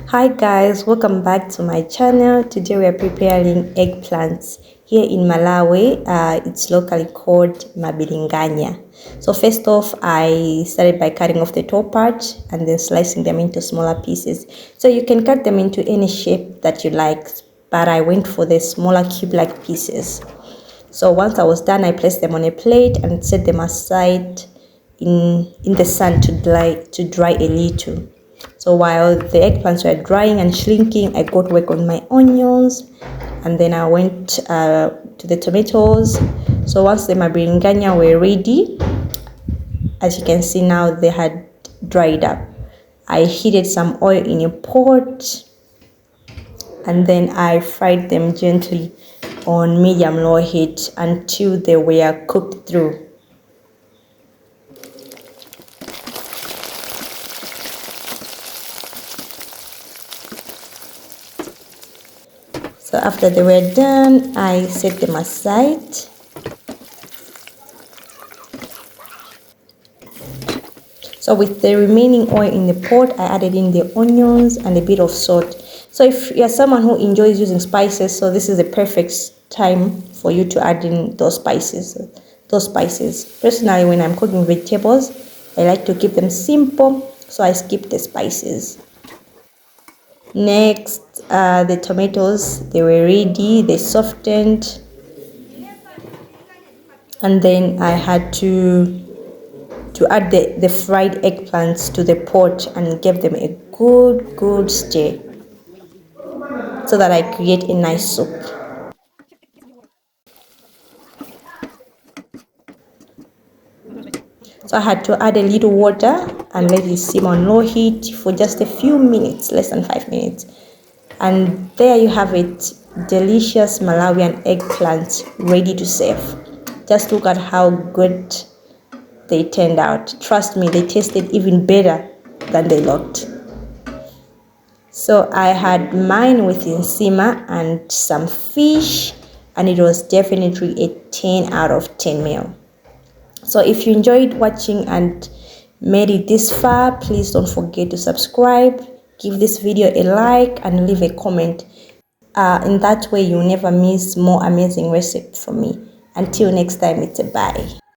Hi guys, welcome back to my channel. Today we are preparing eggplants here in Malawi. It's locally called Mabilinganya. So first off, I started by cutting off the top part and then slicing them into smaller pieces. So you can cut them into any shape that you like, but I went for the smaller cube-like pieces. So once I was done, I placed them on a plate and set them aside in the sun to dry a little. So while the eggplants were drying and shrinking, I got work on my onions, and then I went to the tomatoes. So once the mabilinganya were ready, as you can see now, they had dried up. I heated some oil in a pot, and then I fried them gently on medium-low heat until they were cooked through. So after they were done, I set them aside. So with the remaining oil in the pot, I added in the onions and a bit of salt. So if you're someone who enjoys using spices, so this is the perfect time for you to add in those spices. Personally, when I'm cooking vegetables, I like to keep them simple, so I skip the spices. Next, the tomatoes, they were ready, they softened, and then I had to add the fried eggplants to the pot and give them a good stir so that I create a nice soup. So I had to add a little water and let it simmer on low heat for just a few minutes, less than 5 minutes. And there you have it, delicious Malawian eggplant ready to serve. Just look at how good they turned out. Trust me, they tasted even better than they looked. So I had mine with insima and some fish, and it was definitely a 10 out of 10 meal. So if you enjoyed watching and made it this far, please don't forget to subscribe, give this video a like, and leave a comment. In that way, you'll never miss more amazing recipes from me. Until next time, it's a bye.